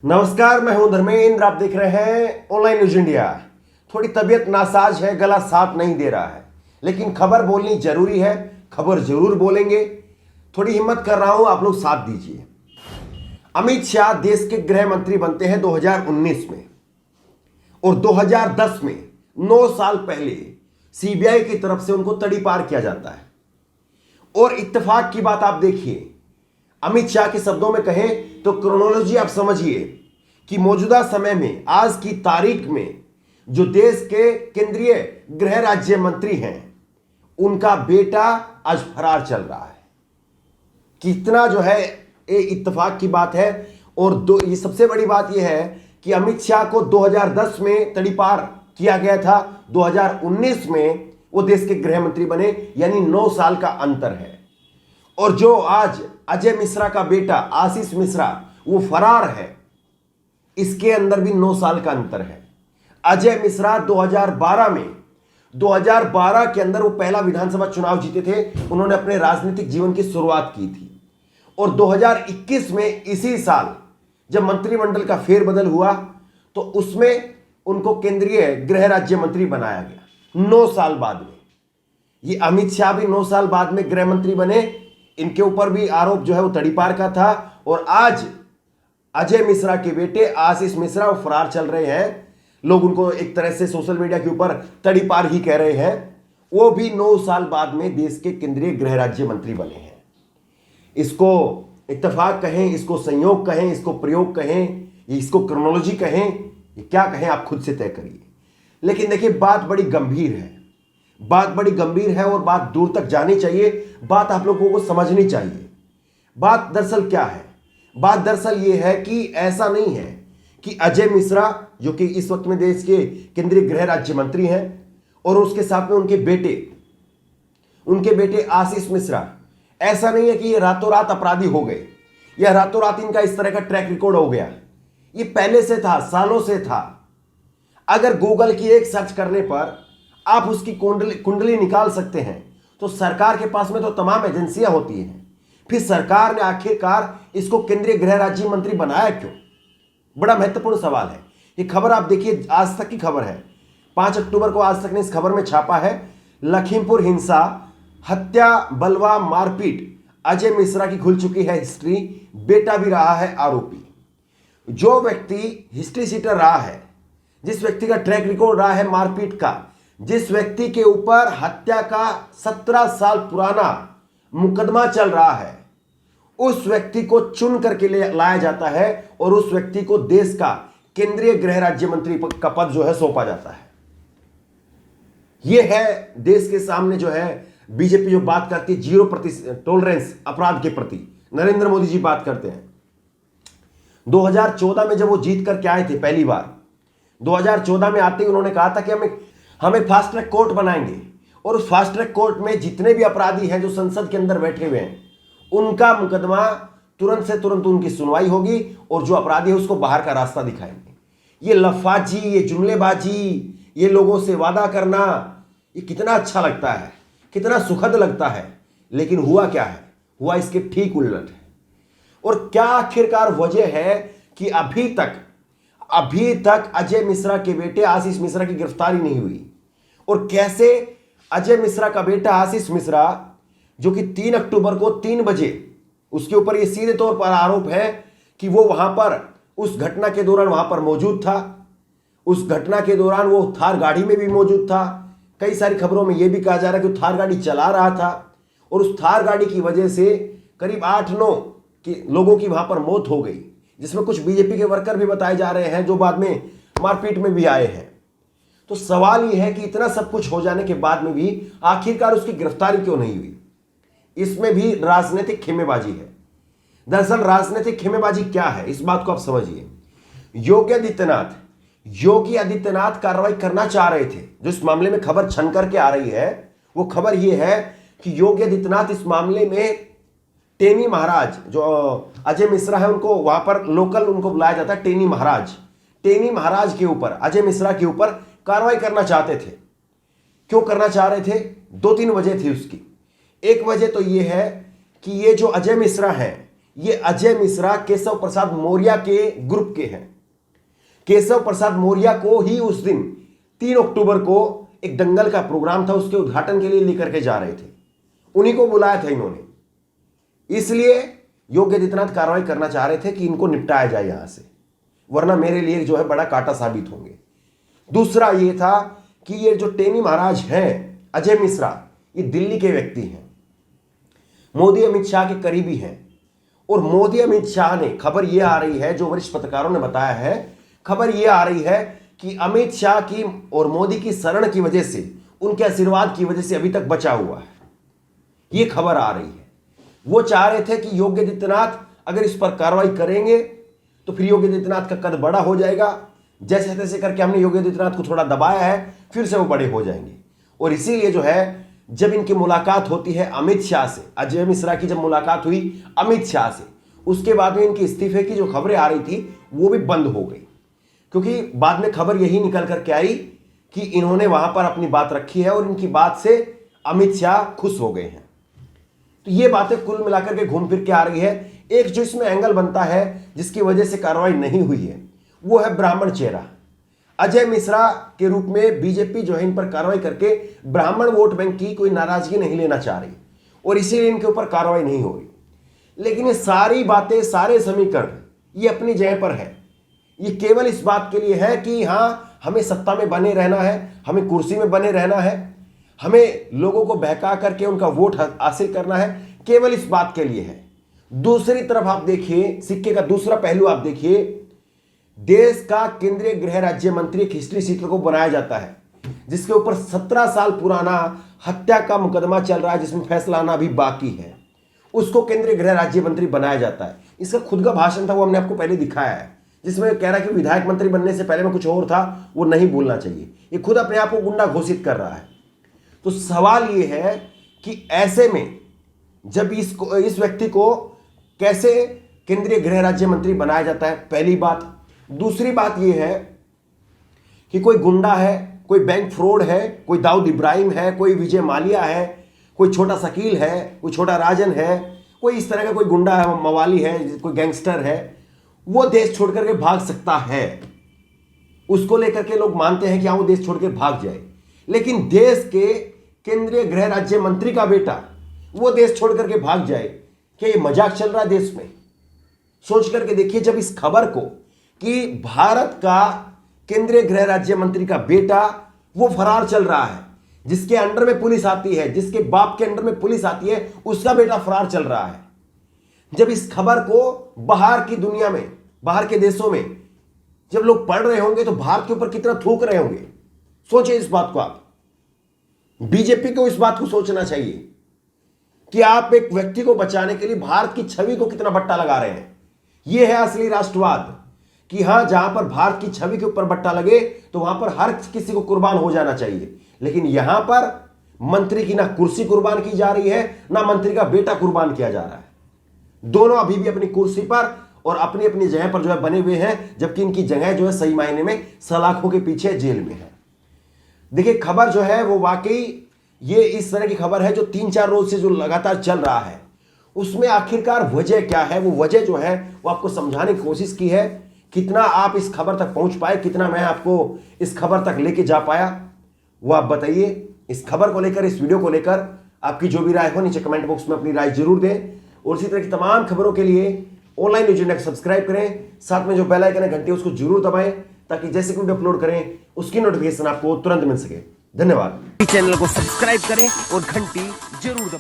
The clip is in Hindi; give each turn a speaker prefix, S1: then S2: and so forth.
S1: नमस्कार, मैं हूं धर्मेंद्र। आप देख रहे हैं ऑनलाइन न्यूज इंडिया। थोड़ी तबीयत नासाज है, गला साथ नहीं दे रहा है, लेकिन खबर बोलनी जरूरी है, खबर जरूर बोलेंगे। थोड़ी हिम्मत कर रहा हूं, आप लोग साथ दीजिए। अमित शाह देश के गृह मंत्री बनते हैं 2019 में, और 2010 में 9 साल पहले सीबीआई की तरफ से उनको तड़ीपार किया जाता है। और इत्तेफाक की बात आप देखिए, अमित शाह के शब्दों में कहें तो क्रोनोलॉजी आप समझिए कि मौजूदा समय में, आज की तारीख में, जो देश के केंद्रीय गृह राज्य मंत्री हैं, उनका बेटा आज फरार चल रहा है। कितना जो है ये इत्तेफाक की बात है। और ये सबसे बड़ी बात यह है कि अमित शाह को 2010 में तड़ीपार किया गया था, 2019 में वो देश के गृह मंत्री बने, यानी 9 साल का अंतर है। और जो आज अजय मिश्रा का बेटा आशीष मिश्रा वो फरार है, इसके अंदर भी 9 साल का अंतर है। अजय मिश्रा 2012 के अंदर वो पहला विधानसभा चुनाव जीते थे, उन्होंने अपने राजनीतिक जीवन की शुरुआत की थी। और 2021 में, इसी साल जब मंत्रिमंडल का फेरबदल हुआ, तो उसमें उनको केंद्रीय गृह राज्य मंत्री बनाया गया 9 साल बाद में। ये अमित शाह भी 9 साल बाद में गृह मंत्री बने, इनके ऊपर भी आरोप जो है वो तड़ीपार का था। और आज अजय मिश्रा के बेटे आशीष मिश्रा वो फरार चल रहे हैं। लोग उनको एक तरह से सोशल मीडिया के ऊपर तड़ीपार ही कह रहे हैं। वो भी 9 साल बाद में देश के केंद्रीय गृह राज्य मंत्री बने हैं। इसको इत्तेफाक कहें, इसको संयोग कहें, इसको प्रयोग कहें, इसको क्रोनोलॉजी कहें, ये क्या कहें आप खुद से तय करिए। लेकिन देखिए, बात बड़ी गंभीर है, बात बड़ी गंभीर है और बात दूर तक जानी चाहिए, बात आप लोगों को समझनी चाहिए। बात दरअसल क्या है? बात दरअसल ये है कि ऐसा नहीं है कि अजय मिश्रा, जो कि इस वक्त में देश के केंद्रीय गृह राज्य मंत्री हैं, और उसके साथ में उनके बेटे आशीष मिश्रा, ऐसा नहीं है कि ये रातों रात अपराधी हो गए या रातों रात इनका इस तरह का ट्रैक रिकॉर्ड हो गया। ये पहले से था, सालों से था। अगर गूगल की एक सर्च करने पर आप उसकी कुंडली निकाल सकते हैं, तो सरकार के पास में तो तमाम एजेंसियां होती हैं। फिर सरकार ने आखिरकार इसको केंद्रीय गृह राज्य मंत्री बनाया क्यों? बड़ा महत्वपूर्ण सवाल है। ये खबर आप देखिए, आज तक की खबर है, 5 अक्टूबर को आज तक ने इस खबर में छापा है। लखीमपुर हिंसा, हत्या, बलवा, मारपीट, अजय मिश्रा की खुल चुकी है हिस्ट्री, बेटा भी रहा है आरोपी। जो व्यक्ति हिस्ट्री सीटर रहा है, जिस व्यक्ति का ट्रैक रिकॉर्ड रहा है मारपीट का, जिस व्यक्ति के ऊपर हत्या का 17 साल पुराना मुकदमा चल रहा है, उस व्यक्ति को चुन करके ले लाया जाता है और उस व्यक्ति को देश का केंद्रीय गृह राज्य मंत्री का पद जो है सौंपा जाता है। यह है देश के सामने जो है बीजेपी जो बात करती है 0% टॉलरेंस अपराध के प्रति, नरेंद्र मोदी जी बात करते हैं। 2014 में जब वो जीत करके आए थे पहली बार, 2014 में आते ही उन्होंने कहा था कि हमें फास्ट ट्रैक कोर्ट बनाएंगे, और उस फास्ट ट्रैक कोर्ट में जितने भी अपराधी हैं जो संसद के अंदर बैठे हुए हैं, उनका मुकदमा तुरंत से तुरंत उनकी सुनवाई होगी, और जो अपराधी है उसको बाहर का रास्ता दिखाएंगे। ये लफाजी, ये जुमलेबाजी, ये लोगों से वादा करना, ये कितना अच्छा लगता है, कितना सुखद लगता है। लेकिन हुआ क्या है? हुआ इसके ठीक उलट है। और क्या आखिरकार वजह है कि अभी तक अजय मिश्रा के बेटे आशीष मिश्रा की गिरफ्तारी नहीं हुई? और कैसे अजय मिश्रा का बेटा आशीष मिश्रा, जो कि 3 अक्टूबर को 3 बजे, उसके ऊपर यह सीधे तौर पर आरोप है कि वो वहां पर उस घटना के दौरान वहां पर मौजूद था। उस घटना के दौरान वो थार गाड़ी में भी मौजूद था। कई सारी खबरों में यह भी कहा जा रहा है कि थार गाड़ी चला रहा था, और उस थार गाड़ी की वजह से करीब 8-9 लोगों की वहां पर मौत हो गई, जिसमें कुछ बीजेपी के वर्कर भी बताए जा रहे हैं जो बाद में मारपीट में भी आए हैं। तो सवाल यह है कि इतना सब कुछ हो जाने के बाद में भी आखिरकार उसकी गिरफ्तारी क्यों नहीं हुई? इसमें भी राजनीतिक खेमेबाजी है। दरअसल राजनीतिक खेमेबाजी क्या है, इस बात को आप समझिए। योगी आदित्यनाथ कार्रवाई करना चाह रहे थे। जो इस मामले में खबर छन करके आ रही है, वो खबर यह है कि योगी आदित्यनाथ इस मामले में टेनी महाराज, जो अजय मिश्रा है, उनको वहां पर लोकल उनको बुलाया जाता है टेनी महाराज के ऊपर, अजय मिश्रा के ऊपर कार्रवाई करना चाहते थे। क्यों करना चाह रहे थे? 2-3 वजह थी उसकी। एक वजह तो यह है कि ये जो अजय मिश्रा है, ये अजय मिश्रा केशव प्रसाद मौर्य के ग्रुप के हैं। केशव प्रसाद मौर्य को ही उस दिन 3 अक्टूबर को एक दंगल का प्रोग्राम था, उसके उद्घाटन के लिए लेकर के जा रहे थे, उन्हीं को बुलाया था इन्होंने। इसलिए योगी आदित्यनाथ कार्रवाई करना चाह रहे थे कि इनको निपटाया जाए यहां से, वरना मेरे लिए जो है बड़ा कांटा साबित होंगे। दूसरा ये था कि ये जो टेनी महाराज हैं अजय मिश्रा, ये दिल्ली के व्यक्ति हैं, मोदी अमित शाह के करीबी हैं। और मोदी अमित शाह ने, खबर ये आ रही है, जो वरिष्ठ पत्रकारों ने बताया है, खबर ये आ रही है कि अमित शाह की और मोदी की शरण की वजह से, उनके आशीर्वाद की वजह से अभी तक बचा हुआ है। ये खबर आ रही है। वो चाह रहे थे कि योगी आदित्यनाथ अगर इस पर कार्रवाई करेंगे तो फिर योगी आदित्यनाथ का कद बड़ा हो जाएगा। जैसे तैसे करके हमने योगी आदित्यनाथ को थोड़ा दबाया है, फिर से वो बड़े हो जाएंगे। और इसीलिए जो है, जब इनकी मुलाकात होती है अमित शाह से, अजय मिश्रा की जब मुलाकात हुई अमित शाह से, उसके बाद में इनके इस्तीफे की जो खबरें आ रही थी वो भी बंद हो गई, क्योंकि बाद में खबर यही निकल करके आई कि इन्होंने वहां पर अपनी बात रखी है और इनकी बात से अमित शाह खुश हो गए हैं। तो ये बातें कुल मिलाकर के घूम फिर के आ रही है। एक जो इसमें एंगल बनता है जिसकी वजह से कार्रवाई नहीं हुई है, वो है ब्राह्मण चेहरा। अजय मिश्रा के रूप में बीजेपी जो है इन पर कार्रवाई करके ब्राह्मण वोट बैंक की कोई नाराजगी नहीं लेना चाह रही और इसीलिए इनके ऊपर कार्रवाई नहीं हो रही। लेकिन ये सारी बातें, सारे समीकरण ये अपनी जगह पर है। ये केवल इस बात के लिए है कि हाँ, हमें सत्ता में बने रहना है, हमें कुर्सी में बने रहना है, हमें लोगों को बहका करके उनका वोट हासिल करना है, केवल इस बात के लिए है। दूसरी तरफ आप देखिए, सिक्के का दूसरा पहलू आप देखिए, देश का केंद्रीय गृह राज्य मंत्री एक हिस्ट्री सीटर को बनाया जाता है जिसके ऊपर 17 साल पुराना हत्या का मुकदमा चल रहा है, जिसमें फैसला आना अभी बाकी है। उसको केंद्रीय गृह राज्य मंत्री बनाया जाता है। इसका खुद का भाषण था, वो हमने आपको पहले दिखाया है, जिसमें कह रहा है कि विधायक मंत्री बनने से पहले में कुछ और था, वो नहीं बोलना चाहिए। ये खुद अपने आप को गुंडा घोषित कर रहा है। तो सवाल ये है कि ऐसे में जब इस व्यक्ति को कैसे केंद्रीय गृह राज्य मंत्री बनाया जाता है, पहली बात। दूसरी बात यह है कि कोई गुंडा है, कोई बैंक फ्रॉड है, कोई दाऊद इब्राहिम है, कोई विजय माल्या है, कोई छोटा शकील है, कोई छोटा राजन है, कोई इस तरह का कोई गुंडा है, मवाली है, कोई गैंगस्टर है, वो देश छोड़ करके भाग सकता है। उसको लेकर के लोग मानते हैं कि हाँ, वो देश छोड़ के भाग जाए। लेकिन देश के केंद्रीय गृह राज्य मंत्री का बेटा वो देश छोड़ करके भाग जाए, क्या ये मजाक चल रहा है देश में? सोच करके देखिए, जब इस खबर को कि भारत का केंद्रीय गृह राज्य मंत्री का बेटा वो फरार चल रहा है, जिसके अंडर में पुलिस आती है, जिसके बाप के अंडर में पुलिस आती है, उसका बेटा फरार चल रहा है। जब इस खबर को बाहर की दुनिया में, बाहर के देशों में जब लोग पढ़ रहे होंगे तो भारत के ऊपर कितना थूक रहे होंगे। सोचिए इस बात को आप। बीजेपी को इस बात को सोचना चाहिए कि आप एक व्यक्ति को बचाने के लिए भारत की छवि को कितना बट्टा लगा रहे हैं। यह है असली राष्ट्रवाद, कि हां, जहां पर भारत की छवि के ऊपर बट्टा लगे तो वहां पर हर किसी को कुर्बान हो जाना चाहिए। लेकिन यहां पर मंत्री की ना कुर्सी कुर्बान की जा रही है, ना मंत्री का बेटा कुर्बान किया जा रहा है। दोनों अभी भी अपनी कुर्सी पर और अपनी अपनी जगह पर जो है बने हुए हैं, जबकि इनकी जगह जो है सही मायने में सलाखों के पीछे जेल में है। देखिए, खबर जो है वो वाकई ये इस तरह की खबर है जो 3-4 रोज से जो लगातार चल रहा है, उसमें आखिरकार वजह क्या है, वो वजह जो है वो आपको समझाने की कोशिश की है। कितना आप इस खबर तक पहुंच पाए, कितना मैं आपको इस खबर तक लेके जा पाया, वो आप बताइए। इस खबर को लेकर, इस वीडियो को लेकर आपकी जो भी राय हो नीचे कमेंट बॉक्स में अपनी राय जरूर दें। और इसी तरह की तमाम खबरों के लिए ऑनलाइन न्यूज इंडिया को सब्सक्राइब करें, साथ में जो बेल आइकन है घंटी उसको जरूर दबाएं, ताकि जैसे कि वीडियो अपलोड करें उसकी नोटिफिकेशन आपको तुरंत मिल सके। धन्यवाद।
S2: चैनल को सब्सक्राइब करें और घंटी जरूर दबाएं।